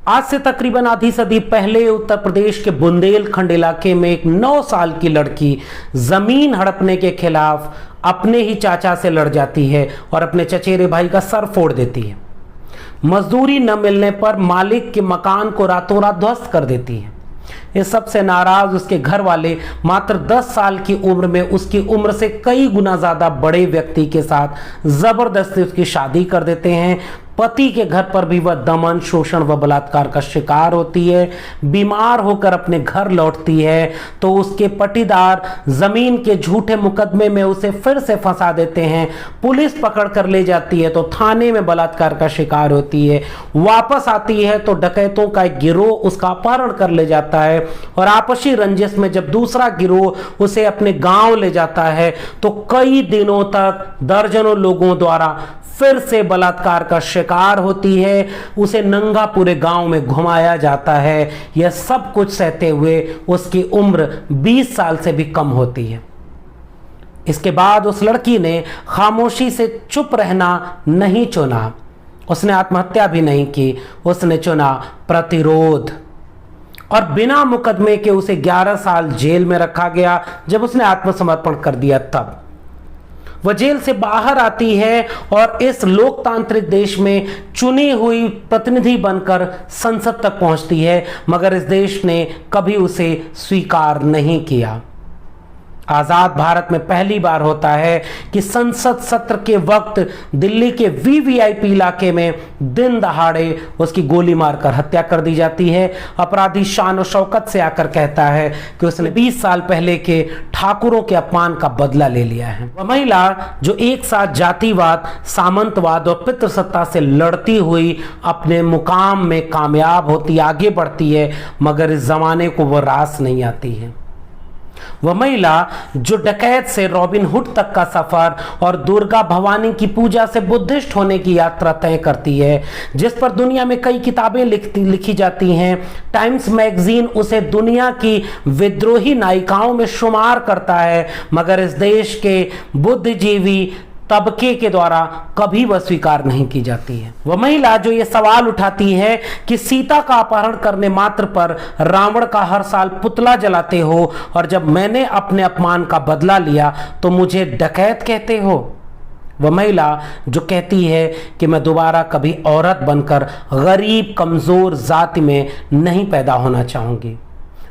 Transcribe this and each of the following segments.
आज से तकरीबन आधी सदी पहले उत्तर प्रदेश के बुंदेलखंड इलाके में एक 9 साल की लड़की जमीन हड़पने के खिलाफ अपने ही चाचा से लड़ जाती है और अपने चचेरे भाई का सर फोड़ देती है। मजदूरी न मिलने पर मालिक के मकान को रातों रात ध्वस्त कर देती है। इस सब से नाराज उसके घर वाले मात्र 10 साल की उम्र में उसकी उम्र से कई गुना ज्यादा बड़े व्यक्ति के साथ जबरदस्ती उसकी शादी कर देते हैं। पति के घर पर भी वह दमन, शोषण व बलात्कार का शिकार होती है। बीमार होकर अपने घर लौटती है तो उसके पटीदार जमीन के झूठे मुकदमे में उसे फिर से फंसा देते हैं। पुलिस पकड़ कर ले जाती है तो थाने में बलात्कार का शिकार होती है। वापस आती है तो डकैतों का एक गिरोह उसका अपहरण कर ले जाता है और आपसी रंजिश में जब दूसरा गिरोह उसे अपने गांव ले जाता है तो कई दिनों तक दर्जनों लोगों द्वारा फिर से बलात्कार का शिकार होती है। उसे नंगा पूरे गांव में घुमाया जाता है। यह सब कुछ सहते हुए उसकी उम्र 20 साल से भी कम होती है। इसके बाद उस लड़की ने खामोशी से चुप रहना नहीं चुना। उसने आत्महत्या भी नहीं की, उसने चुना प्रतिरोध। और बिना मुकदमे के उसे 11 साल जेल में रखा गया। जब उसने आत्मसमर्पण कर दिया तब वह जेल से बाहर आती है और इस लोकतांत्रिक देश में चुनी हुई प्रतिनिधि बनकर संसद तक पहुंचती है, मगर इस देश ने कभी उसे स्वीकार नहीं किया। आजाद भारत में पहली बार होता है कि संसद सत्र के वक्त दिल्ली के वीवीआईपी इलाके में दिन दहाड़े उसकी गोली मारकर हत्या कर दी जाती है। अपराधी शान और शौकत से आकर कहता है कि उसने 20 साल पहले के ठाकुरों के अपमान का बदला ले लिया है। वह महिला जो एक साथ जातिवाद, सामंतवाद और पितृसत्ता से लड़ती हुई अपने मुकाम में कामयाब होती, आगे बढ़ती है, मगर इस जमाने को वह रास नहीं आती है। वह महिला जो डकैत से रॉबिन हुड तक का सफर और दुर्गा भवानी की पूजा से बुद्धिस्ट होने की यात्रा तय करती है, जिस पर दुनिया में कई किताबें लिखी जाती हैं। टाइम्स मैगजीन उसे दुनिया की विद्रोही नायिकाओं में शुमार करता है, मगर इस देश के बुद्धिजीवी तबके के द्वारा कभी वह स्वीकार नहीं की जाती है। वह महिला जो ये सवाल उठाती है कि सीता का अपहरण करने मात्र पर रावण का हर साल पुतला जलाते हो और जब मैंने अपने अपमान का बदला लिया तो मुझे डकैत कहते हो। वह महिला जो कहती है कि मैं दोबारा कभी औरत बनकर गरीब कमजोर जाति में नहीं पैदा होना चाहूंगी।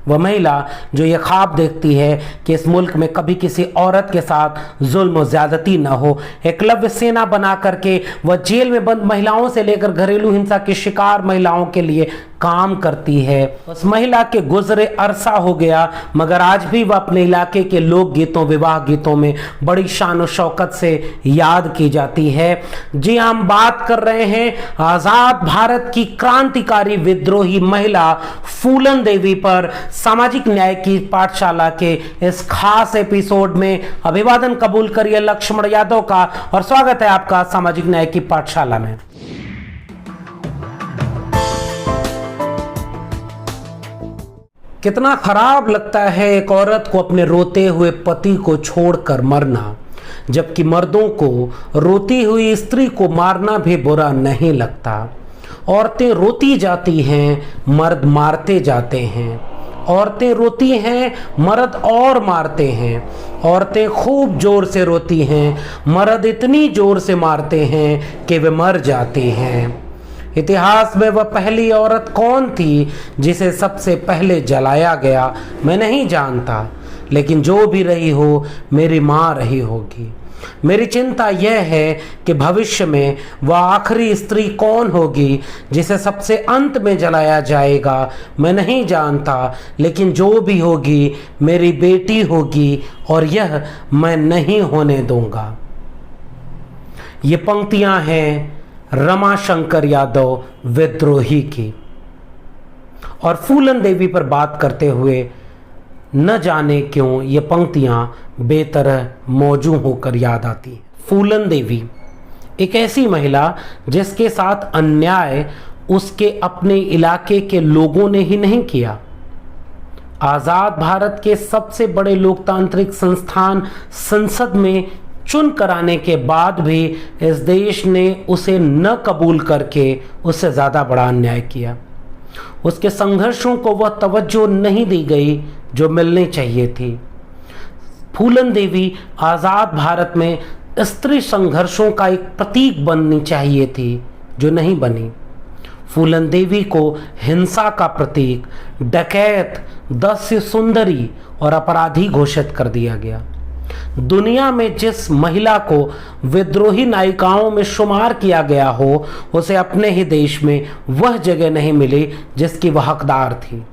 वह महिला जो ये ख्वाब देखती है कि इस मुल्क में कभी किसी औरत के साथ जुल्म और ज्यादती न हो। एकलव्य सेना बना करके वह जेल में बंद महिलाओं से लेकर घरेलू हिंसा के शिकार महिलाओं के लिए काम करती है। उस महिला के गुजरे अरसा हो गया, मगर आज भी वह अपने इलाके के लोक गीतों, विवाह गीतों में बड़ी शान और शौकत से याद की जाती है। जी, हम बात कर रहे हैं आजाद भारत की क्रांतिकारी विद्रोही महिला फूलन देवी पर। सामाजिक न्याय की पाठशाला के इस खास एपिसोड में अभिवादन कबूल करिए लक्ष्मण यादव का और स्वागत है आपका सामाजिक न्याय की पाठशाला में। कितना खराब लगता है एक औरत को अपने रोते हुए पति को छोड़कर मरना, जबकि मर्दों को रोती हुई स्त्री को मारना भी बुरा नहीं लगता। औरतें रोती जाती हैं, मर्द मारते जाते हैं। औरतें रोती हैं, मर्द और मारते हैं। औरतें खूब जोर से रोती हैं, मर्द इतनी जोर से मारते हैं कि वे मर जाते हैं। इतिहास में वह पहली औरत कौन थी जिसे सबसे पहले जलाया गया, मैं नहीं जानता, लेकिन जो भी रही हो मेरी माँ रही होगी। मेरी चिंता यह है कि भविष्य में वह आखिरी स्त्री कौन होगी जिसे सबसे अंत में जलाया जाएगा, मैं नहीं जानता, लेकिन जो भी होगी मेरी बेटी होगी और यह मैं नहीं होने दूंगा। ये पंक्तियां हैं रमाशंकर यादव विद्रोही की। और फूलन देवी पर बात करते हुए न जाने क्यों ये पंक्तियां बेतरह मौजू होकर याद आती। फूलन देवी एक ऐसी महिला जिसके साथ अन्याय उसके अपने इलाके के लोगों ने ही नहीं किया। आजाद भारत के सबसे बड़े लोकतांत्रिक संस्थान संसद में चुन कराने के बाद भी इस देश ने उसे न कबूल करके उससे ज़्यादा बड़ा अन्याय किया। उसके संघर्षों को वह तवज्जो नहीं दी गई जो मिलनी चाहिए थी। फूलन देवी आज़ाद भारत में स्त्री संघर्षों का एक प्रतीक बननी चाहिए थी जो नहीं बनी। फूलन देवी को हिंसा का प्रतीक, डकैत, दास्य सुंदरी और अपराधी घोषित कर दिया गया। दुनिया में जिस महिला को विद्रोही नायिकाओं में शुमार किया गया हो, उसे अपने ही देश में वह जगह नहीं मिली जिसकी वह हकदार थी।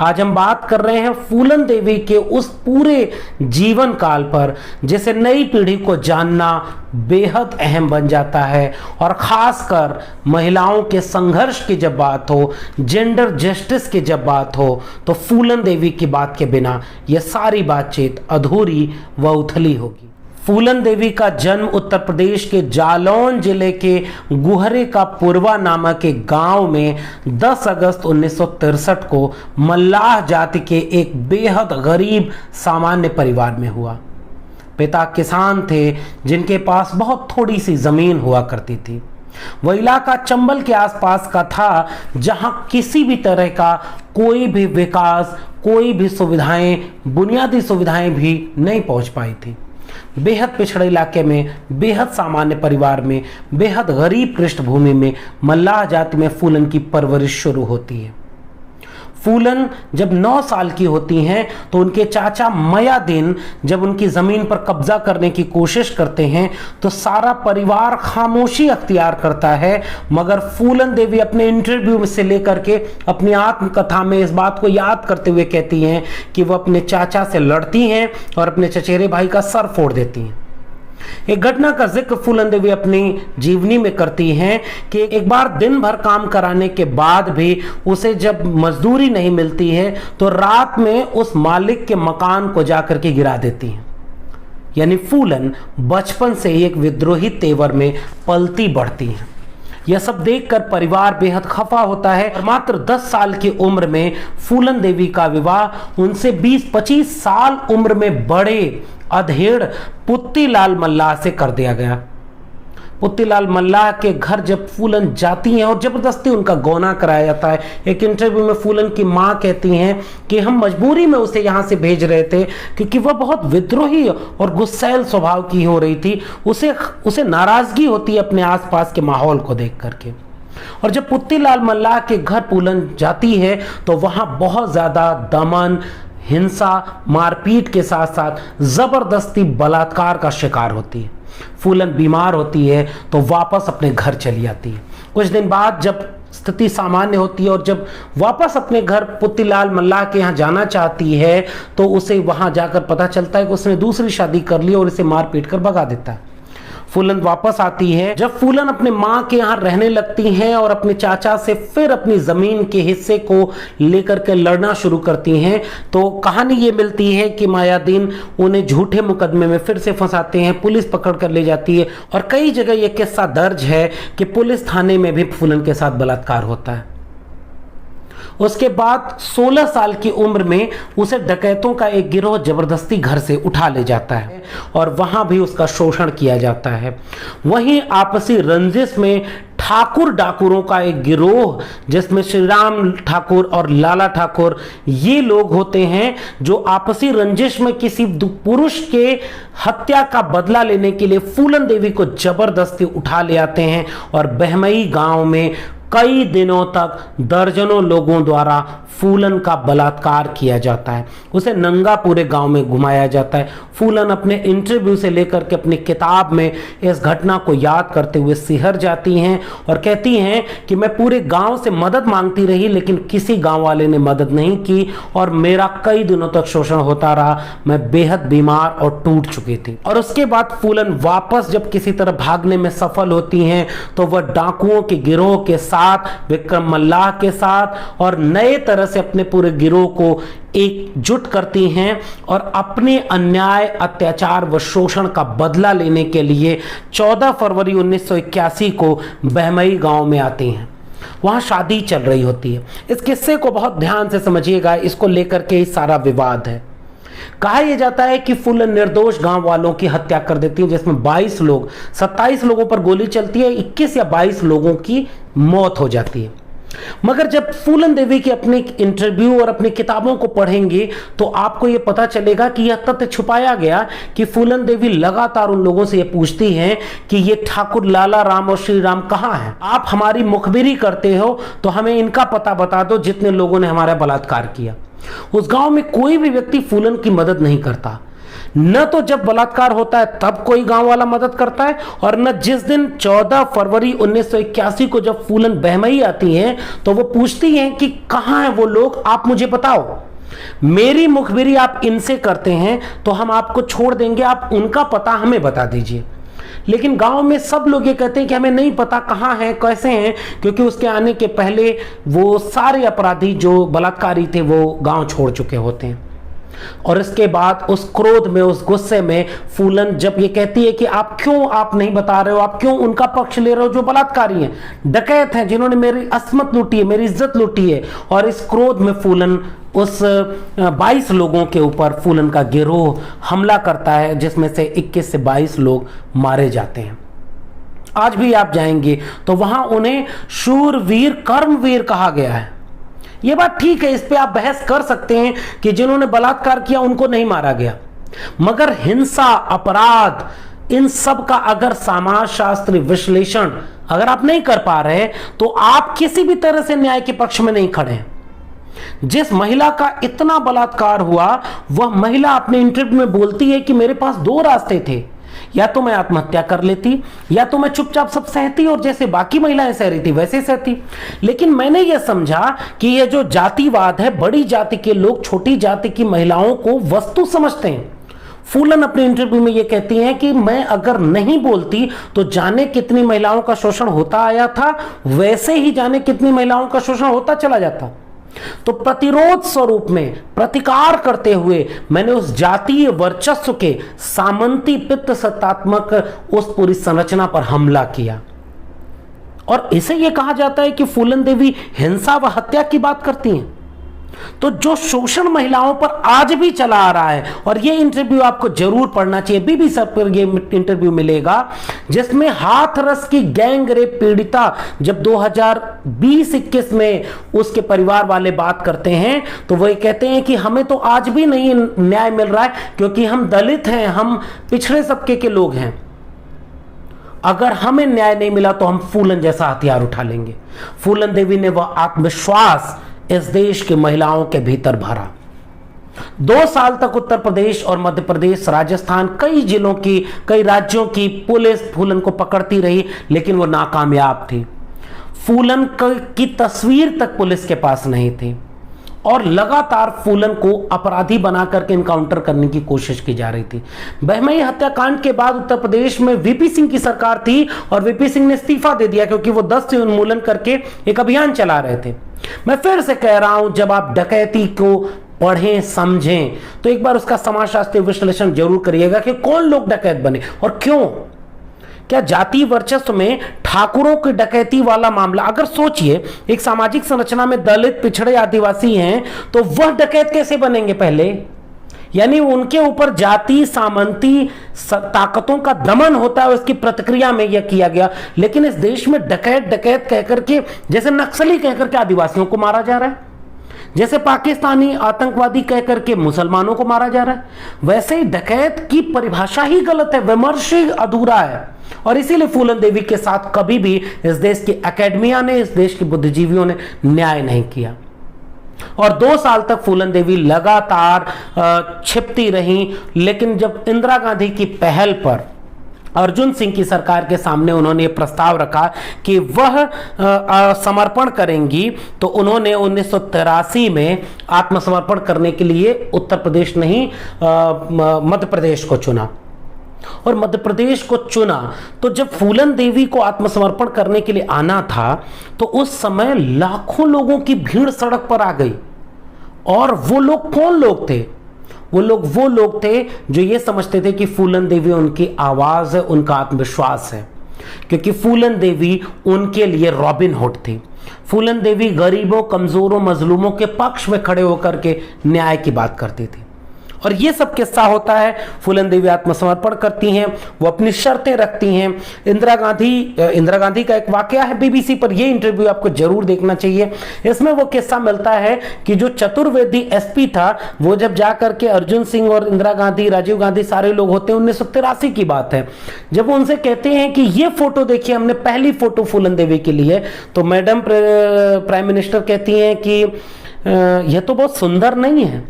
आज हम बात कर रहे हैं फूलन देवी के उस पूरे जीवन काल पर जिसे नई पीढ़ी को जानना बेहद अहम बन जाता है, और ख़ासकर महिलाओं के संघर्ष की जब बात हो, जेंडर जस्टिस की जब बात हो, तो फूलन देवी की बात के बिना यह सारी बातचीत अधूरी व उथली होगी। फूलन देवी का जन्म उत्तर प्रदेश के जालौन जिले के गुहरे का पुरवा नामक एक गांव में 10 अगस्त 1963 को मल्लाह जाति के एक बेहद गरीब सामान्य परिवार में हुआ। पिता किसान थे जिनके पास बहुत थोड़ी सी जमीन हुआ करती थी। वह इलाका चंबल के आसपास का था जहां किसी भी तरह का कोई भी विकास, कोई भी सुविधाएं, बुनियादी सुविधाएं भी नहीं पहुंच पाई थी। बेहद पिछड़े इलाके में, बेहद सामान्य परिवार में, बेहद गरीब पृष्ठभूमि में मल्लाह जाति में फूलन की परवरिश शुरू होती है। फूलन जब 9 साल की होती हैं तो उनके चाचा मयादीन जब उनकी ज़मीन पर कब्जा करने की कोशिश करते हैं तो सारा परिवार खामोशी अख्तियार करता है, मगर फूलन देवी अपने इंटरव्यू में से लेकर के अपनी आत्मकथा में इस बात को याद करते हुए कहती हैं कि वह अपने चाचा से लड़ती हैं और अपने चचेरे भाई का सर फोड़ देती हैं। एक घटना का जिक्र फूलन देवी अपनी जीवनी में करती हैं कि एक बार दिन भर काम कराने के बाद भी उसे जब मजदूरी नहीं मिलती है तो रात में उस मालिक के मकान को जाकर के गिरा देती हैं। यानी फूलन बचपन से ही एक विद्रोही तेवर में पलती बढ़ती हैं। यह सब देखकर परिवार बेहद खफा होता है और मात्र 10 साल की उम्र में फूलन देवी का विवाह उनसे 20-25 साल उम्र में बड़े अधेड़ पुत्तीलाल मल्लाह से कर दिया गया। पुत्तीलाल मल्लाह के घर जब फूलन जाती हैं और जबरदस्ती उनका गौना कराया जाता है। एक इंटरव्यू में फूलन की मां कहती हैं कि हम मजबूरी में उसे यहां से भेज रहे थे क्योंकि वह बहुत विद्रोही और गुस्सैल स्वभाव की हो रही थी। उसे नाराजगी होती है अपने आसपास के माहौल को देख करके। और जब पुत्तीलाल मल्लाह के घर फूलन जाती है तो वहां बहुत ज्यादा दमन, हिंसा, मारपीट के साथ साथ जबरदस्ती बलात्कार का शिकार होती है। फूलन बीमार होती है तो वापस अपने घर चली आती है। कुछ दिन बाद जब स्थिति सामान्य होती है और जब वापस अपने घर पुत्तीलाल मल्लाह के यहाँ जाना चाहती है तो उसे वहां जाकर पता चलता है कि उसने दूसरी शादी कर ली और इसे मार पीट कर भगा देता है। फूलन वापस आती है। जब फूलन अपने माँ के यहाँ रहने लगती हैं और अपने चाचा से फिर अपनी जमीन के हिस्से को लेकर के लड़ना शुरू करती हैं तो कहानी ये मिलती है कि मायादीन उन्हें झूठे मुकदमे में फिर से फंसाते हैं, पुलिस पकड़ कर ले जाती है और कई जगह यह किस्सा दर्ज है कि पुलिस थाने में भी फूलन के साथ बलात्कार होता है। उसके बाद 16 साल की उम्र में उसे डकैतों का एक गिरोह जबरदस्ती घर से उठा ले जाता है और वहां भी उसका शोषण किया जाता है। वहीं आपसी रंजिश में ठाकुर डाकुरों का एक गिरोह जिसमें श्री राम ठाकुर और लाला ठाकुर ये लोग होते हैं जो आपसी रंजिश में किसी पुरुष के हत्या का बदला लेने के लिए फूलन देवी को जबरदस्ती उठा ले आते हैं और बहमई गांव में कई दिनों तक दर्जनों लोगों द्वारा फूलन का बलात्कार किया जाता है। उसे नंगा पूरे गांव में घुमाया जाता है। फूलन अपने इंटरव्यू से लेकर के अपनी किताब में इस घटना को याद करते हुए सिहर जाती हैं और कहती हैं कि मैं पूरे गांव से मदद मांगती रही लेकिन किसी गांव वाले ने मदद नहीं की और मेरा कई दिनों तक शोषण होता रहा। मैं बेहद बीमार और टूट चुकी थी। और उसके बाद फूलन वापस जब किसी तरह भागने में सफल होती हैं तो वह डाकुओं के गिरोह के साथ, विक्रम मल्लाह के साथ और नए तरह से अपने पूरे गिरोह को एकजुट करती हैं और अपने अन्याय, अत्याचार व शोषण का बदला लेने के लिए 14 फरवरी 1981 को बहमई गांव में आती हैं। वहां शादी चल रही होती है। इस किस्से को बहुत ध्यान से समझिएगा, इसको लेकर के ही सारा विवाद है। कहा यह जाता है कि फूलन निर्दोष गांव वालों की हत्या कर देती है जिसमें 22 लोग, 27 लोगों पर गोली चलती है, 21 या 22 लोगों की मौत हो जाती है। मगर जब फूलन देवी की अपनी इंटरव्यू और अपनी किताबों को पढ़ेंगे तो आपको यह पता चलेगा कि यह तथ्य छुपाया गया कि फूलन देवी लगातार उन लोगों से यह पूछती हैं कि ये ठाकुर लाला राम और श्री राम कहां हैं। आप हमारी मुखबिरी करते हो तो हमें इनका पता बता दो जितने लोगों ने हमारा बलात्कार किया। उस गांव में कोई भी व्यक्ति फूलन की मदद नहीं करता, न तो जब बलात्कार होता है तब कोई गांव वाला मदद करता है, और न जिस दिन 14 फरवरी 1981 को जब फूलन बहमई आती हैं तो वो पूछती हैं कि कहां हैं वो लोग, आप मुझे बताओ। मेरी मुखबिरी आप इनसे करते हैं तो हम आपको छोड़ देंगे, आप उनका पता हमें बता दीजिए। लेकिन गांव में सब लोग ये कहते हैं कि हमें नहीं पता कहां हैं, कैसे हैं, क्योंकि उसके आने के पहले वो सारे अपराधी जो बलात्कारी थे वो गांव छोड़ चुके होते हैं। और इसके बाद उस क्रोध में, उस गुस्से में फूलन जब ये कहती है कि आप नहीं बता रहे हो, आप क्यों उनका पक्ष ले रहे हो जो बलात्कारी हैं, डकैत हैं, जिन्होंने मेरी अस्मत लूटी है, मेरी इज्जत लूटी है। और इस क्रोध में फूलन उस 22 लोगों के ऊपर फूलन का गिरोह हमला करता है, जिसमें से 21 से 22 लोग मारे जाते हैं। आज भी आप जाएंगे तो वहां उन्हें शूरवीर, कर्मवीर कहा गया है। यह बात ठीक है, इस पे आप बहस कर सकते हैं कि जिन्होंने बलात्कार किया उनको नहीं मारा गया, मगर हिंसा, अपराध, इन सब का अगर समाजशास्त्री विश्लेषण अगर आप नहीं कर पा रहे तो आप किसी भी तरह से न्याय के पक्ष में नहीं खड़े हैं। जिस महिला का इतना बलात्कार हुआ वह महिला अपने इंटरव्यू में बोलती है कि मेरे पास 2 रास्ते थे, या तो मैं आत्महत्या कर लेती या तो मैं चुपचाप सब सहती और जैसे बाकी महिलाएं सह रही थी वैसे सहती। लेकिन मैंने यह समझा कि यह जो जातिवाद है, बड़ी जाति के लोग छोटी जाति की महिलाओं को वस्तु समझते हैं। फूलन अपने इंटरव्यू में यह कहती हैं कि मैं अगर नहीं बोलती तो जाने कितनी महिलाओं का शोषण होता आया था, वैसे ही जाने कितनी महिलाओं का शोषण होता चला जाता। तो प्रतिरोध स्वरूप में, प्रतिकार करते हुए मैंने उस जातीय वर्चस्व के सामंती पित्त सत्तात्मक उस पूरी संरचना पर हमला किया। और इसे यह कहा जाता है कि फूलन देवी हिंसा व हत्या की बात करती हैं। तो जो शोषण महिलाओं पर आज भी चला आ रहा है, और यह इंटरव्यू आपको जरूर पढ़ना चाहिए, बीबीसी पर यह इंटरव्यू मिलेगा जिसमें हाथरस की गैंग रेप पीड़िता जब 2020-21 में उसके परिवार वाले बात करते हैं तो वह कहते हैं कि हमें तो आज भी नहीं न्याय मिल रहा है क्योंकि हम दलित हैं, हम पिछड़े तबके के लोग हैं। अगर हमें न्याय नहीं मिला तो हम फूलन जैसा हथियार उठा लेंगे। फूलन देवी ने वह आत्मविश्वास इस देश की महिलाओं के भीतर भरा। 2 साल तक उत्तर प्रदेश और मध्य प्रदेश, राजस्थान, कई जिलों की, कई राज्यों की पुलिस फूलन को पकड़ती रही, लेकिन वो नाकामयाब थी। फूलन की तस्वीर तक पुलिस के पास नहीं थी और लगातार फूलन को अपराधी बना करके इनकाउंटर करने की कोशिश की जा रही थी। बहमई हत्याकांड के बाद उत्तर प्रदेश में वीपी सिंह की सरकार थी और वीपी सिंह ने इस्तीफा दे दिया क्योंकि वो 10 से उन्मूलन करके एक अभियान चला रहे थे। मैं फिर से कह रहा हूं, जब आप डकैती को पढ़ें, समझें तो एक बार उसका समाजशास्त्रीय विश्लेषण जरूर करिएगा कि कौन लोग डकैत बने और क्यों। क्या जाति वर्चस्व में ठाकुरों की डकैती वाला मामला, अगर सोचिए एक सामाजिक संरचना में दलित, पिछड़े, आदिवासी हैं तो वह डकैत कैसे बनेंगे पहले? यानी उनके ऊपर जाति सामंती ताकतों का दमन होता है, उसकी प्रतिक्रिया में यह किया गया। लेकिन इस देश में डकैत डकैत कहकर के, जैसे नक्सली कहकर के आदिवासियों को मारा जा रहा है, जैसे पाकिस्तानी आतंकवादी कहकर के मुसलमानों को मारा जा रहा है, वैसे ही डकैत की परिभाषा ही गलत है, विमर्श ही अधूरा है। और इसीलिए फूलन देवी के साथ कभी भी इस देश की एकेडमिया ने, इस देश के बुद्धिजीवियों ने न्याय नहीं किया। और 2 साल तक फूलन देवी लगातार छिपती रही। लेकिन जब इंदिरा गांधी की पहल पर अर्जुन सिंह की सरकार के सामने उन्होंने प्रस्ताव रखा कि वह समर्पण करेंगी, तो उन्होंने 1983 में आत्मसमर्पण करने के लिए उत्तर प्रदेश नहीं मध्य प्रदेश को चुना। और मध्य प्रदेश को चुना तो जब फूलन देवी को आत्मसमर्पण करने के लिए आना था तो उस समय लाखों लोगों की भीड़ सड़क पर आ गई। और वो लोग कौन लोग थे? वो लोग थे जो ये समझते थे कि फूलन देवी उनकी आवाज है, उनका आत्मविश्वास है, क्योंकि फूलन देवी उनके लिए रॉबिन हुड थी। फूलन देवी गरीबों, कमजोरों, मजलूमों के पक्ष में खड़े होकर के न्याय की बात करती थी। और ये सब किस्सा होता है। फूलन देवी आत्मसमर्पण करती हैं, वो अपनी शर्तें रखती हैं। इंदिरा गांधी का एक वाकया है बीबीसी पर, ये इंटरव्यू आपको जरूर देखना चाहिए। इसमें वो किस्सा मिलता है कि जो चतुर्वेदी एसपी था, वो जब जाकर के अर्जुन सिंह और इंदिरा गांधी, राजीव गांधी सारे लोग होते हैं, 1983 की बात है, जब वो उनसे कहते हैं कि ये फोटो देखिए, हमने पहली फोटो फूलन देवी के लिए, तो मैडम प्राइम मिनिस्टर कहती हैं कि यह तो बहुत सुंदर नहीं है,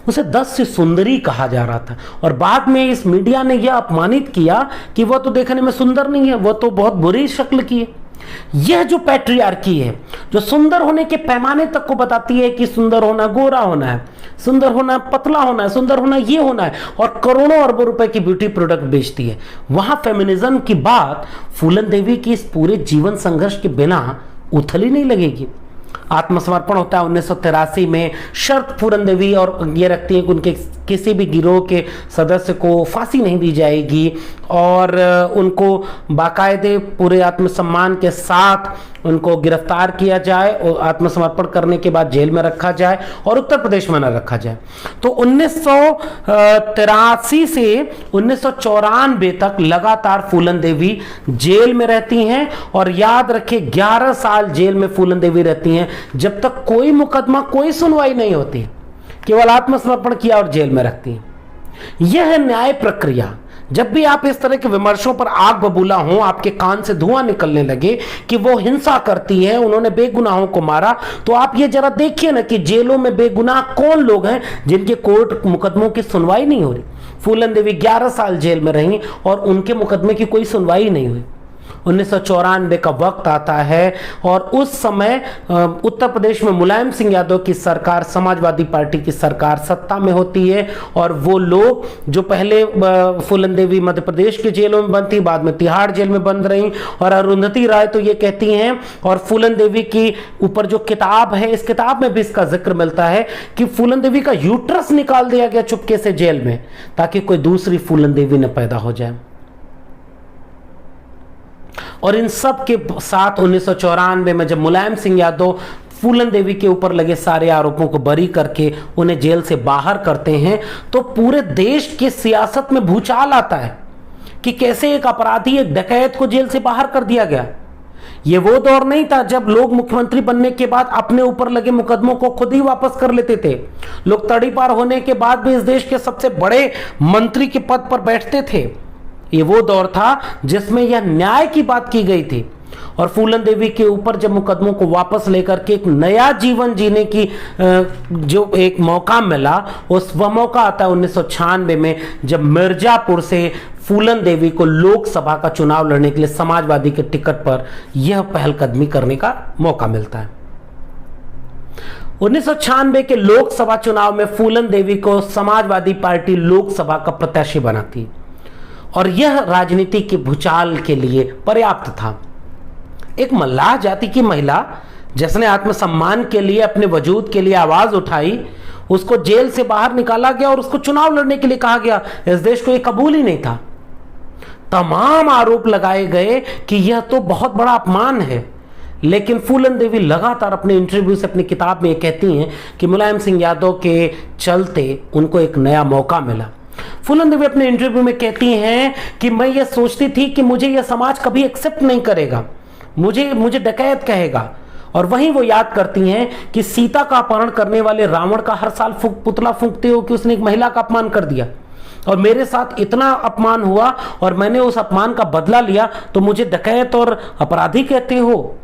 उसे 10 से सुंदरी कहा जा रहा था। और बाद में इस मीडिया ने यह अपमानित किया कि वह तो देखने में सुंदर नहीं है, वह तो बहुत बुरी शक्ल की है। यह जो पैट्रियार्की है, जो सुंदर होने के पैमाने तक को बताती है कि सुंदर होना गोरा होना है, सुंदर होना पतला होना है, सुंदर होना ये होना है, और करोड़ों अरबों रुपए की ब्यूटी प्रोडक्ट बेचती है, वहां फेमिनिज्म की बात फूलन देवी की इस पूरे जीवन संघर्ष के बिना उथल ही नहीं लगेगी। आत्मसमर्पण होता है 1983 में। शर्त फूलन देवी और ये रखती है कि उनके किसी भी गिरोह के सदस्य को फांसी नहीं दी जाएगी और उनको बाकायदे पूरे आत्मसम्मान के साथ उनको गिरफ्तार किया जाए और आत्मसमर्पण करने के बाद जेल में रखा जाए और उत्तर प्रदेश में न रखा जाए। तो 1983 से 1994 तक लगातार फूलन देवी जेल में रहती हैं। और याद रखें, 11 साल जेल में फूलन देवी रहती हैं, जब तक कोई मुकदमा, कोई सुनवाई नहीं होती, केवल आत्मसमर्पण किया और जेल में रखती हैं। यह है न्याय प्रक्रिया। जब भी आप इस तरह के विमर्शों पर आग बबूला हो, आपके कान से धुआं निकलने लगे कि वो हिंसा करती है, उन्होंने बेगुनाहों को मारा, तो आप ये जरा देखिए ना कि जेलों में बेगुनाह कौन लोग हैं जिनके कोर्ट मुकदमों की सुनवाई नहीं हो रही। फूलन देवी 11 साल जेल में रहीं और उनके मुकदमे की कोई सुनवाई नहीं हुई। 1994 का वक्त आता है और उस समय उत्तर प्रदेश में मुलायम सिंह यादव की सरकार, समाजवादी पार्टी की सरकार सत्ता में होती है। और वो लोग जो पहले फूलन देवी मध्य प्रदेश के जेलों में बंद थी, बाद में तिहाड़ जेल में बंद रही। और अरुंधति राय तो ये कहती हैं, और फूलन देवी की ऊपर जो किताब है, इस किताब में भी इसका जिक्र मिलता है कि फूलन देवी का यूट्रस निकाल दिया गया चुपके से जेल में, ताकि कोई दूसरी फूलन देवी न पैदा हो जाए। और इन सब के साथ 1994 में जब मुलायम सिंह यादव फूलन देवी के ऊपर लगे सारे आरोपों को बरी करके उन्हें जेल से बाहर करते हैं, तो पूरे देश की सियासत में भूचाल आता है कि कैसे एक अपराधी, एक डकैत को जेल से बाहर कर दिया गया। ये वो दौर नहीं था जब लोग मुख्यमंत्री बनने के बाद अपने ऊपर लगे मुकदमों को खुद ही वापस कर लेते थे। लोग तड़ीपार होने के बाद भी इस देश के सबसे बड़े मंत्री के पद पर बैठते थे। ये वो दौर था जिसमें यह न्याय की बात की गई थी। और फूलन देवी के ऊपर जब मुकदमों को वापस लेकर के एक नया जीवन जीने की जो एक मौका मिला, उस वह मौका आता है 1996 में, जब मिर्जापुर से फूलन देवी को लोकसभा का चुनाव लड़ने के लिए समाजवादी के टिकट पर यह पहलकदमी करने का मौका मिलता है। 1996 के लोकसभा चुनाव में फूलन देवी को समाजवादी पार्टी लोकसभा का प्रत्याशी बनाती और यह राजनीति के भूचाल के लिए पर्याप्त था। एक मल्लाह जाति की महिला जिसने आत्मसम्मान के लिए, अपने वजूद के लिए आवाज उठाई, उसको जेल से बाहर निकाला गया और उसको चुनाव लड़ने के लिए कहा गया। इस देश को यह कबूल ही नहीं था। तमाम आरोप लगाए गए कि यह तो बहुत बड़ा अपमान है। लेकिन फूलन देवी लगातार अपने इंटरव्यू से, अपनी किताब में यह कहती हैं कि मुलायम सिंह यादव के चलते उनको एक नया मौका मिला। फूलन देवी अपने इंटरव्यू में कहती हैं कि मैं ये सोचती थी कि मुझे यह समाज कभी एक्सेप्ट नहीं करेगा, मुझे डकैत कहेगा। और वहीं वो याद करती हैं कि सीता का अपहरण करने वाले रावण का हर साल पुतला फूंकते हो कि उसने एक महिला का अपमान कर दिया, और मेरे साथ इतना अपमान हुआ और मैंने उस अपमान का बदला लिया, तो मुझे डकैत और अपराधी कहते हो।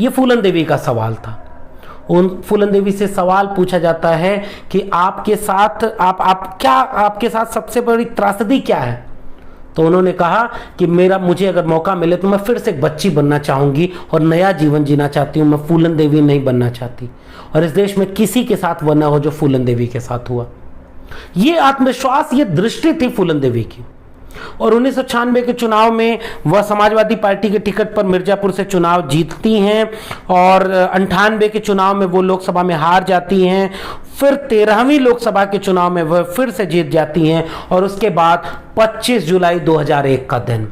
ये फूलन देवी का सवाल था। उन फूलन देवी से सवाल पूछा जाता है कि आपके साथ आपके साथ सबसे बड़ी त्रासदी क्या है? तो उन्होंने कहा कि मुझे अगर मौका मिले तो मैं फिर से एक बच्ची बनना चाहूंगी और नया जीवन जीना चाहती हूं। मैं फूलन देवी नहीं बनना चाहती और इस देश में किसी के साथ वह न हो जो फूलन देवी के साथ हुआ। ये आत्मविश्वास, ये दृष्टि थी फूलन देवी की। और 1996 के चुनाव में वह समाजवादी पार्टी के टिकट पर मिर्जापुर से चुनाव जीतती हैं और 98 के चुनाव में वो लोकसभा में हार जाती हैं। फिर 13वीं लोकसभा के चुनाव में वह फिर से जीत जाती हैं। और उसके बाद 25 जुलाई 2001 का दिन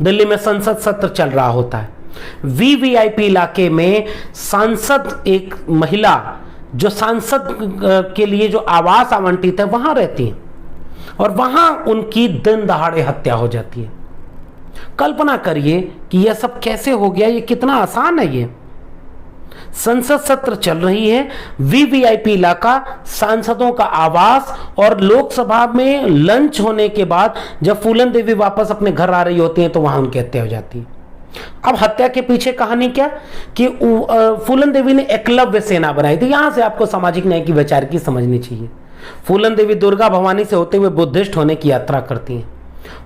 दिल्ली में संसद सत्र चल रहा होता है। वीवीआईपी इलाके में सांसद एक महिला जो सांसद के लिए जो आवास आवंटित है वहां रहती हैं और वहां उनकी दिन दहाड़े हत्या हो जाती है। कल्पना करिए कि यह सब कैसे हो गया, ये कितना आसान है। ये संसद सत्र चल रही है, वीवीआईपी इलाका, सांसदों का आवास, और लोकसभा में लंच होने के बाद जब फूलन देवी वापस अपने घर आ रही होती हैं तो वहां उनकी हत्या हो जाती है। अब हत्या के पीछे कहानी क्या कि फूलन देवी ने एकलव्य सेना बनाई थी। यहां से आपको सामाजिक न्याय की वैचारिकी समझनी चाहिए। फूलन देवी दुर्गा भवानी से होते हुए बुद्धिस्ट होने की यात्रा करती हैं।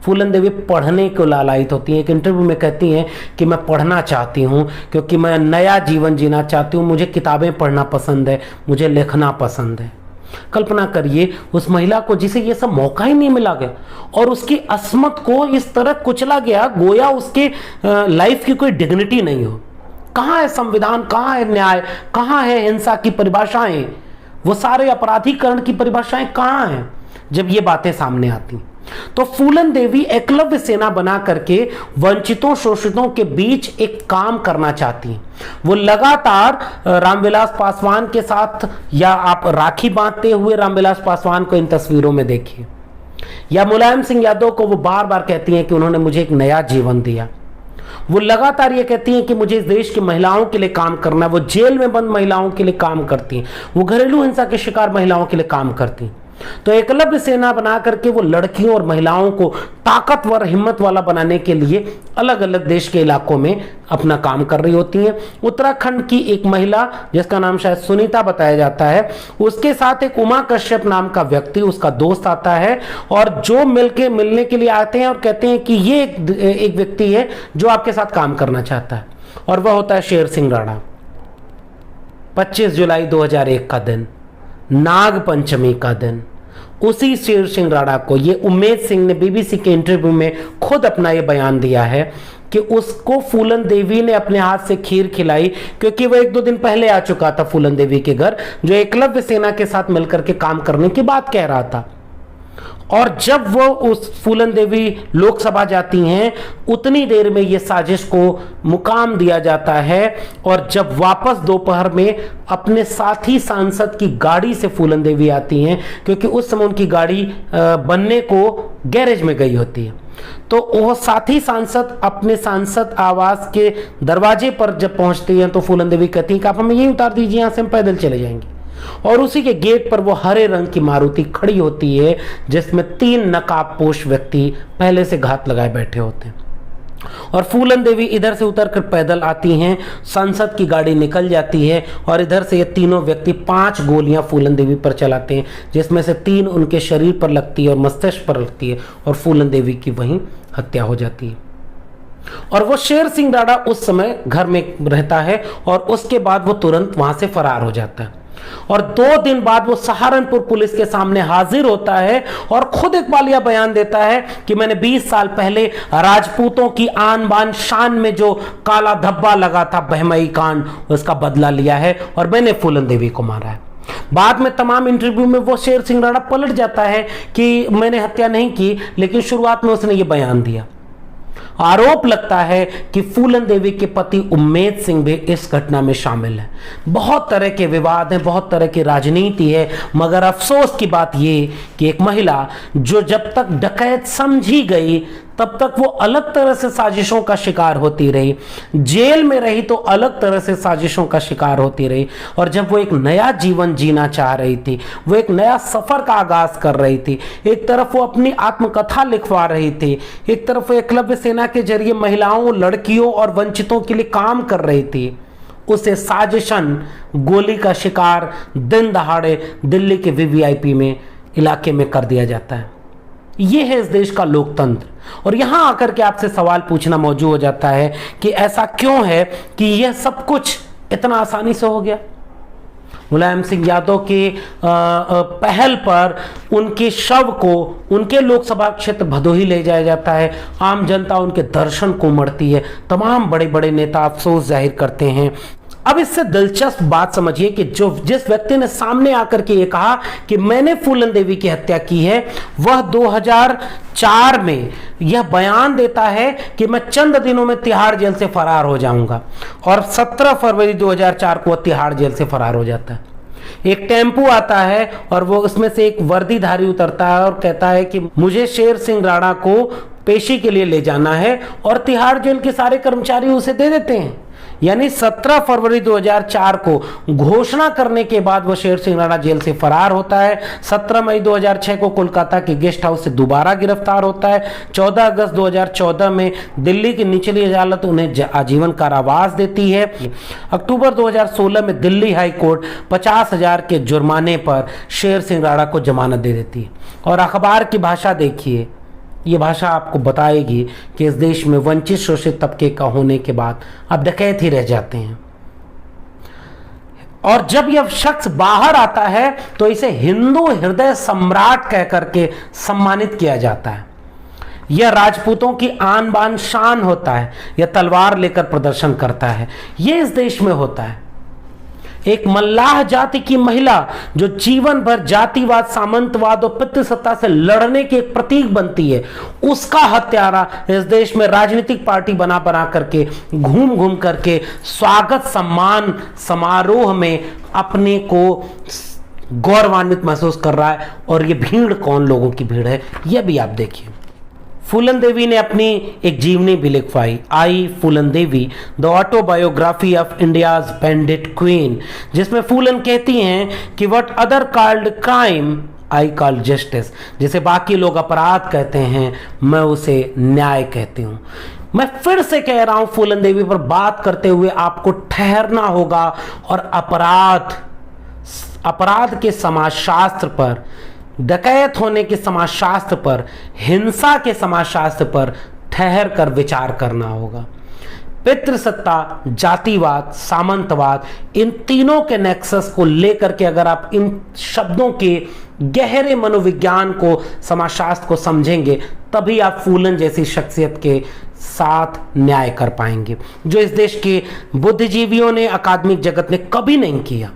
फूलन देवी पढ़ने को लालायित होती हैं। एक इंटरव्यू में कहती हैं कि मैं पढ़ना चाहती हूँ क्योंकि मैं नया जीवन जीना चाहती हूँ, मुझे किताबें पढ़ना पसंद है, मुझे लिखना पसंद है। कल्पना करिए उस महिला को जिसे ये सब मौका ही नहीं मिला गया और उसकी अस्मत को इस तरह कुचला गया गोया उसके लाइफ की कोई डिग्निटी नहीं हो। कहाँ है संविधान, कहाँ है न्याय, कहाँ है हिंसा की परिभाषाएं, वो सारे अपराधीकरण की परिभाषाएं कहाँ हैं जब ये बातें सामने आती। तो फूलन देवी एकलव्य सेना बना करके वंचितों शोषितों के बीच एक काम करना चाहती हैं। वो लगातार रामविलास पासवान के साथ, या आप राखी बांधते हुए रामविलास पासवान को इन तस्वीरों में देखिए, या मुलायम सिंह यादव को वो बार बार कहती हैं कि उन्होंने मुझे एक नया जीवन दिया। वो लगातार ये कहती हैं कि मुझे इस देश की महिलाओं के लिए काम करना है। वो जेल में बंद महिलाओं के लिए काम करती हैं, वो घरेलू हिंसा के शिकार महिलाओं के लिए काम करती हैं। तो एकलव्य सेना बना करके वो लड़कियों और महिलाओं को ताकतवर हिम्मत वाला बनाने के लिए अलग अलग देश के इलाकों में अपना काम कर रही होती हैं। उत्तराखंड की एक महिला जिसका नाम शायद सुनीता बताया जाता है, उसके साथ एक उमा कश्यप नाम का व्यक्ति उसका दोस्त आता है और जो मिलने के लिए आते हैं और कहते हैं कि ये एक व्यक्ति है जो आपके साथ काम करना चाहता है, और वह होता है शेर सिंह राणा। 25 जुलाई 2001 का दिन, नाग पंचमी का दिन। उसी शेर सिंह राणा को, ये उम्मेद सिंह ने बीबीसी के इंटरव्यू में खुद अपना ये बयान दिया है कि उसको फूलन देवी ने अपने हाथ से खीर खिलाई, क्योंकि वो 1-2 दिन पहले आ चुका था फूलन देवी के घर, जो एकलव्य सेना के साथ मिलकर के काम करने की बात कह रहा था। और जब वो उस फूलन देवी लोकसभा जाती हैं उतनी देर में ये साजिश को मुकाम दिया जाता है, और जब वापस दोपहर में अपने साथी सांसद की गाड़ी से फूलन देवी आती हैं, क्योंकि उस समय उनकी गाड़ी बनने को गैरेज में गई होती है, तो वो साथी सांसद अपने सांसद आवास के दरवाजे पर जब पहुंचती हैं तो फूलन देवी कहती हैं कि आप हमें यहीं उतार दीजिए, यहां से हम पैदल चले जाएंगे। और उसी के गेट पर वो हरे रंग की मारुति खड़ी होती है जिसमें 3 नकाबपोश व्यक्ति पहले से घात लगाए बैठे होते हैं, और फूलन देवी इधर से उतरकर पैदल आती हैं, संसद की गाड़ी निकल जाती है और इधर से ये तीनों व्यक्ति 5 गोलियां फूलन देवी पर चलाते हैं, जिसमें से 3 उनके शरीर पर लगती है और मस्तिष्क पर लगती है, और फूलन देवी की वहीं हत्या हो जाती है। और वो शेर सिंह राणा उस समय घर में रहता है और उसके बाद वो तुरंत वहां से फरार हो जाता है, और 2 दिन बाद वो सहारनपुर पुलिस के सामने हाजिर होता है और खुद इकबालिया बयान देता है कि मैंने 20 साल पहले राजपूतों की आन बान शान में जो काला धब्बा लगा था बहमई कांड, उसका बदला लिया है और मैंने फूलन देवी को मारा है। बाद में तमाम इंटरव्यू में वो शेर सिंह राणा पलट जाता है कि मैंने हत्या नहीं की, लेकिन शुरुआत में उसने ये बयान दिया। आरोप लगता है कि फूलन देवी के पति उम्मेद सिंह भी इस घटना में शामिल है। बहुत तरह के विवाद हैं, बहुत तरह की राजनीति है, मगर अफसोस की बात यह कि एक महिला जो जब तक डकैत समझी गई तब तक वो अलग तरह से साजिशों का शिकार होती रही, जेल में रही तो अलग तरह से साजिशों का शिकार होती रही, और जब वो एक नया जीवन जीना चाह रही थी, वो एक नया सफर का आगाज कर रही थी, एक तरफ वो अपनी आत्मकथा लिखवा रही थी, एक तरफ वो एकलव्य सेना के जरिए महिलाओं, लड़कियों और वंचितों के लिए काम कर रही थी, उसे साजिशन गोली का शिकार दिन दहाड़े दिल्ली के वीवीआईपी में इलाके में कर दिया जाता है। ये है इस देश का लोकतंत्र। और यहां आकर के आपसे सवाल पूछना मौजूद हो जाता है कि ऐसा क्यों है कि यह सब कुछ इतना आसानी से हो गया। मुलायम सिंह यादव के पहल पर उनके शव को उनके लोकसभा क्षेत्र भदोही ले जाया जाता है, आम जनता उनके दर्शन को उमड़ती है, तमाम बड़े बड़े नेता अफसोस जाहिर करते हैं। अब इससे दिलचस्प बात समझिए कि जिस व्यक्ति ने सामने आकर के ये कहा कि मैंने फूलन देवी की हत्या की है, वह 2004 में यह बयान देता है कि मैं चंद दिनों में तिहाड़ जेल से फरार हो जाऊंगा, और 17 फरवरी 2004 को तिहाड़ जेल से फरार हो जाता है। एक टेम्पो आता है और वो उसमें से एक वर्दीधारी उतरता है और कहता है कि मुझे शेर सिंह राणा को पेशी के लिए ले जाना है, और तिहाड़ जेल के सारे कर्मचारी उसे दे देते हैं। यानी 17 फरवरी 2004 को घोषणा करने के बाद वो शेर सिंह राणा जेल से फरार होता है। 17 मई 2006 को कोलकाता के गेस्ट हाउस से दोबारा गिरफ्तार होता है। 14 अगस्त 2014 में दिल्ली की निचली अदालत उन्हें आजीवन कारावास देती है। अक्टूबर 2016 में दिल्ली हाई कोर्ट 50,000 के जुर्माने पर शेर सिंह राणा को जमानत दे देती है। और अखबार की भाषा देखिए, ये भाषा आपको बताएगी कि इस देश में वंचित शोषित तबके का होने के बाद अब डकैत ही रह जाते हैं। और जब यह शख्स बाहर आता है तो इसे हिंदू हृदय सम्राट कह करके सम्मानित किया जाता है। यह राजपूतों की आन बान शान होता है। यह तलवार लेकर प्रदर्शन करता है। यह इस देश में होता है। एक मल्लाह जाति की महिला जो जीवन भर जातिवाद, सामंतवाद और पितृसत्ता से लड़ने के एक प्रतीक बनती है, उसका हत्यारा इस देश में राजनीतिक पार्टी बना बना करके घूम घूम करके स्वागत सम्मान समारोह में अपने को गौरवान्वित महसूस कर रहा है। और ये भीड़ कौन लोगों की भीड़ है, यह भी आप देखिए। फूलन देवी ने अपनी एक जीवनी भी लिखवाई, I Phoolan Devi the autobiography of India's bandit queen, जिसमें फूलन कहती हैं कि what other called crime I call justice. जिसे बाकी लोग अपराध कहते हैं, मैं उसे न्याय कहती हूं। मैं फिर से कह रहा हूं, फूलन देवी पर बात करते हुए आपको ठहरना होगा और अपराध के समाजशास्त्र पर, डकैत होने के समाजशास्त्र पर, हिंसा के समाजशास्त्र पर ठहर कर विचार करना होगा। पितृसत्ता, जातिवाद, सामंतवाद, इन तीनों के नेक्सस को लेकर के अगर आप इन शब्दों के गहरे मनोविज्ञान को, समाजशास्त्र को समझेंगे, तभी आप फूलन जैसी शख्सियत के साथ न्याय कर पाएंगे, जो इस देश के बुद्धिजीवियों ने, अकादमिक जगत ने कभी नहीं किया।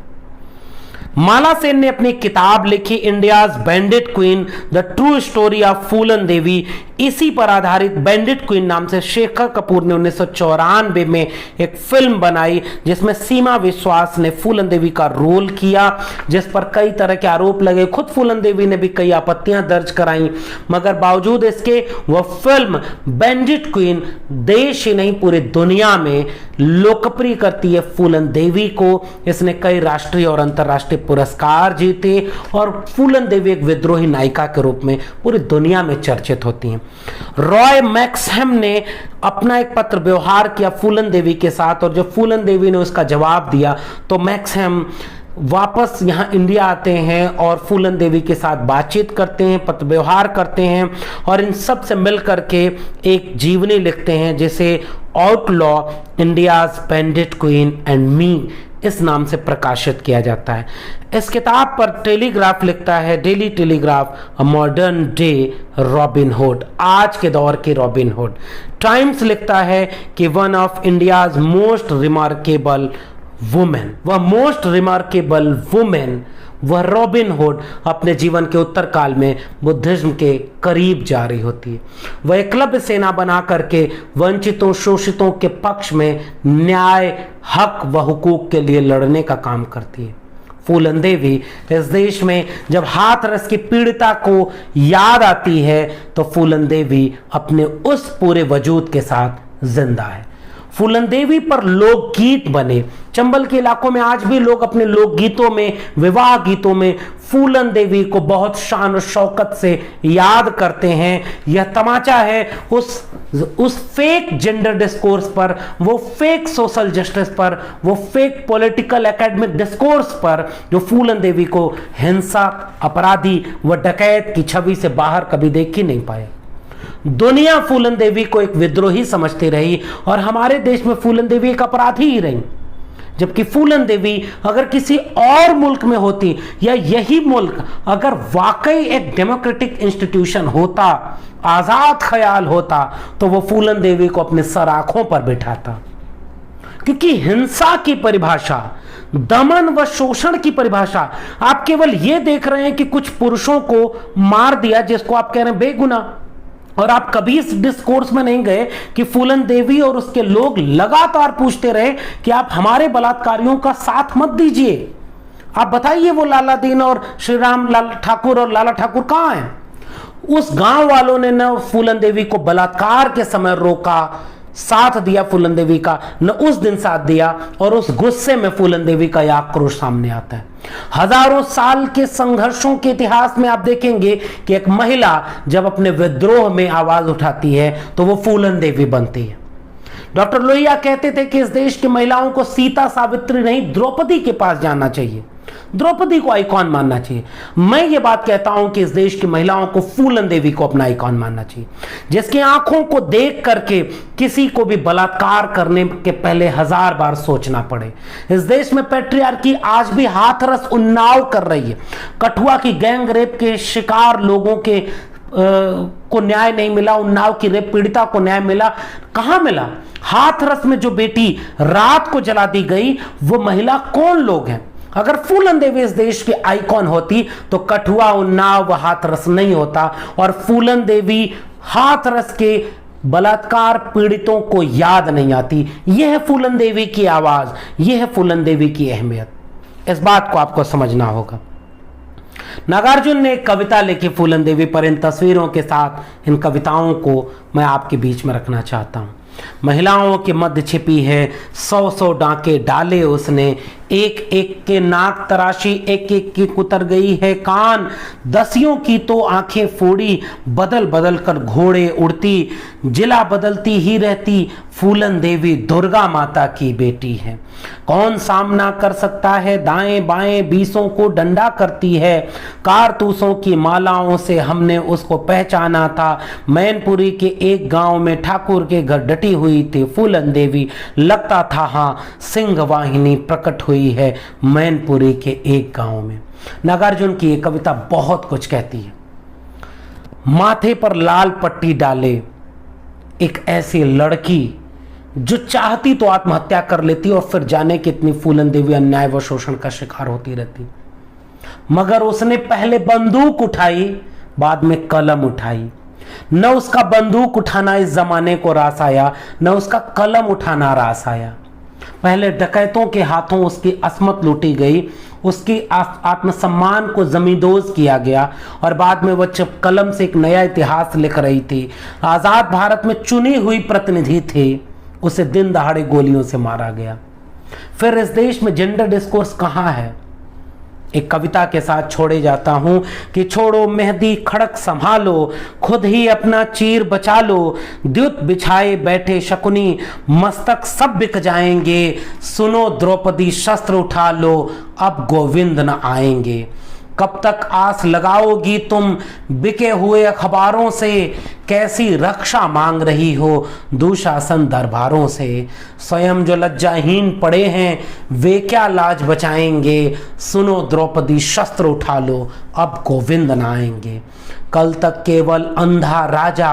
माला सेन ने अपनी किताब लिखी India's bandit queen the true story of Phoolan Devi. इसी पर आधारित बैंडिट क्वीन नाम से शेखर कपूर ने 1994 में एक फिल्म बनाई, जिसमें सीमा विश्वास ने फूलन देवी का रोल किया, जिस पर कई तरह के आरोप लगे। खुद फूलन देवी ने भी कई आपत्तियां दर्ज कराई, मगर बावजूद इसके वह फिल्म बैंडिट क्वीन देश ही नहीं पूरी दुनिया में लोकप्रिय करती है फूलन देवी को। इसने कई राष्ट्रीय और अंतर्राष्ट्रीय पुरस्कार जीते और फूलन देवी एक विद्रोही नायिका के रूप में पूरी दुनिया में चर्चित होती हैं। रॉय मैक्सहम ने अपना एक पत्र व्यवहार किया फूलन देवी के साथ, और जब फूलन देवी ने उसका जवाब दिया तो मैक्सहम वापस यहां इंडिया आते हैं और फूलन देवी के साथ बातचीत करते हैं, पत्र व्यवहार करते हैं, और इन सब से मिल करके एक जीवनी लिखते हैं, जिसे outlaw India's bandit queen and me इस नाम से प्रकाशित किया जाता है। इस किताब पर टेलीग्राफ लिखता है, daily telegraph, a modern day robin hood, आज के दौर के रॉबिन हुड। टाइम्स लिखता है कि one of India's most remarkable women, वह मोस्ट रिमार्केबल वुमेन, वह रॉबिन हुड अपने जीवन के उत्तर काल में बुद्धिज्म के करीब जा रही होती है। वह एकलव्य सेना बना करके वंचितों, शोषितों के पक्ष में न्याय, हक व हुकूक के लिए लड़ने का काम करती है। फूलन देवी इस देश में जब हाथरस की पीड़िता को याद आती है तो फूलन देवी अपने उस पूरे वजूद के साथ जिंदा है। फूलन देवी पर लोकगीत बने। चंबल के इलाकों में आज भी लोग अपने लोकगीतों में, विवाह गीतों में फूलन देवी को बहुत शान और शौकत से याद करते हैं। यह तमाचा है उस फेक जेंडर डिस्कोर्स पर, वो फेक सोशल जस्टिस पर, वो फेक पॉलिटिकल एकेडमिक डिस्कोर्स पर, जो फूलन देवी को हिंसा, अपराधी व डकैत की छवि से बाहर कभी देख ही नहीं पाए। दुनिया फूलन देवी को एक विद्रोही समझती रही और हमारे देश में फूलन देवी एक अपराधी ही रही। जबकि फूलन देवी अगर किसी और मुल्क में होती, या यही मुल्क अगर वाकई एक डेमोक्रेटिक इंस्टीट्यूशन होता, आजाद ख्याल होता, तो वो फूलन देवी को अपने सराखों पर बिठाता। क्योंकि हिंसा की परिभाषा, दमन व शोषण की परिभाषा, आप केवल यह देख रहे हैं कि कुछ पुरुषों को मार दिया जिसको आप कह रहे हैं बेगुनाह, और आप कभी इस डिस्कोर्स में नहीं गए कि फूलन देवी और उसके लोग लगातार पूछते रहे कि आप हमारे बलात्कारियों का साथ मत दीजिए। आप बताइए वो लाला दीन और श्री राम लाल ठाकुर और लाला ठाकुर कहाँ हैं? उस गांव वालों ने न फूलन देवी को बलात्कार के समय रोका, साथ दिया फूलन देवी का, न उस दिन साथ दिया, और उस गुस्से में फूलन देवी का यह आक्रोश सामने आता है। हजारों साल के संघर्षों के इतिहास में आप देखेंगे कि एक महिला जब अपने विद्रोह में आवाज उठाती है तो वो फूलन देवी बनती है। डॉक्टर लोहिया कहते थे कि इस देश की महिलाओं को सीता सावित्री नहीं, द्रौपदी के पास जाना चाहिए, द्रौपदी को आइकॉन मानना चाहिए। मैं ये बात कहता हूं कि इस देश की महिलाओं को फूलन देवी को अपना आइकॉन मानना चाहिए, जिसकी आंखों को देख करके किसी को भी बलात्कार करने के पहले 1000 बार सोचना पड़े। इस देश में पैट्रियार्की आज भी हाथरस उन्नाव कर रही है। कठुआ की गैंग रेप के शिकार लोगों के को न्याय नहीं मिला, उन्नाव की रेप पीड़िता को न्याय मिला, कहां मिला? हाथरस में जो बेटी रात को जला दी गई वो महिला कौन लोग हैं? अगर फूलन देवी इस देश की आइकॉन होती तो कठुआ, उन्नाव, हाथरस नहीं होता, और फूलन देवी हाथरस के बलात्कार पीड़ितों को याद नहीं आती। यह है फूलन देवी की आवाज, यह है फूलन देवी की अहमियत। इस बात को आपको समझना होगा। नागार्जुन ने एक कविता लिखी फूलन देवी पर। इन तस्वीरों के साथ इन कविताओं को मैं आपके बीच में रखना चाहता हूं। महिलाओं के मध्य छिपी है 100 डांके डाले उसने, एक एक के नाक तराशी, एक एक की कुतर गई है कान, दसियों की तो आंखें फोड़ी, बदल बदल कर घोड़े उड़ती, जिला बदलती ही रहती, फूलन देवी दुर्गा माता की बेटी है। कौन सामना कर सकता है, दाएं बाएं बीसों को डंडा करती है, कारतूसों की मालाओं से हमने उसको पहचाना था। मैनपुरी के एक गांव में ठाकुर के घर डटी हुई थी फूलन देवी, लगता था हाँ सिंह वाहिनी प्रकट हुई है मैनपुरी के एक गांव में। नागार्जुन की ये कविता बहुत कुछ कहती है। माथे पर लाल पट्टी डाले एक ऐसी लड़की जो चाहती तो आत्महत्या कर लेती और फिर जाने कितनी फूलन देवी अन्याय व शोषण का शिकार होती रहती, मगर उसने पहले बंदूक उठाई, बाद में कलम उठाई। न उसका बंदूक उठाना इस जमाने को रास आया, न उसका कलम उठाना रास आया। पहले डकैतों के हाथों उसकी अस्मत लूटी गई, उसकी आत्मसम्मान को जमींदोज किया गया, और बाद में वह जब कलम से एक नया इतिहास लिख रही थी, आजाद भारत में चुनी हुई प्रतिनिधि थे, उसे दिन दहाड़े गोलियों से मारा गया। फिर इस देश में जेंडर डिस्कोर्स कहां है? एक कविता के साथ छोड़े जाता हूं कि छोड़ो मेहंदी खड़क संभालो, खुद ही अपना चीर बचा लो, द्युत बिछाए बैठे शकुनी, मस्तक सब बिक जाएंगे, सुनो द्रौपदी शस्त्र उठा लो, अब गोविंद न आएंगे। कब तक आस लगाओगी तुम बिके हुए अखबारों से, कैसी रक्षा मांग रही हो दुशासन दरबारों से। स्वयं जो लज्जाहीन पड़े हैं वे क्या लाज बचाएंगे, सुनो द्रौपदी शस्त्र उठा लो, अब गोविंद न आएंगे। कल तक केवल अंधा राजा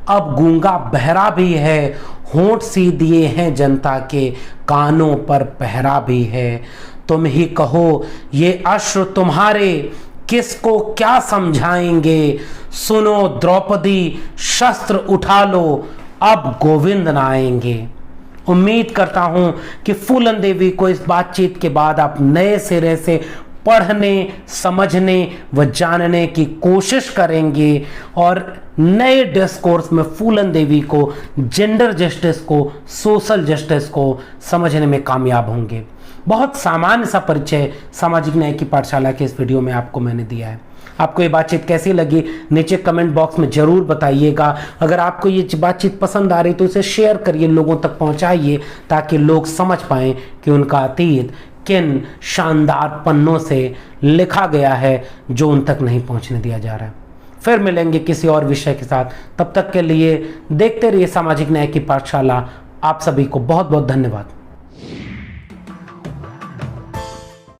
अब गूंगा बहरा भी है, होंठ सी दिए हैं जनता के कानों पर पहरा भी है। तुम ही कहो ये अश्रु तुम्हारे किसको क्या समझाएंगे, सुनो द्रौपदी शस्त्र उठा लो, अब गोविंद न आएंगे। उम्मीद करता हूं कि फूलन देवी को इस बातचीत के बाद आप नए सिरे से पढ़ने, समझने व जानने की कोशिश करेंगे और नए डिस्कोर्स में फूलन देवी को, जेंडर जस्टिस को, सोशल जस्टिस को समझने में कामयाब होंगे। बहुत सामान्य सा परिचय सामाजिक न्याय की पाठशाला के इस वीडियो में आपको मैंने दिया है। आपको ये बातचीत कैसी लगी नीचे कमेंट बॉक्स में जरूर बताइएगा। अगर आपको ये बातचीत पसंद आ रही तो इसे शेयर करिए, लोगों तक पहुंचाइए, ताकि लोग समझ पाएं कि उनका अतीत किन शानदार पन्नों से लिखा गया है जो उन तक नहीं पहुंचने दिया जा रहा है। फिर मिलेंगे किसी और विषय के साथ, तब तक के लिए देखते रहिए सामाजिक न्याय की पाठशाला। आप सभी को बहुत बहुत धन्यवाद।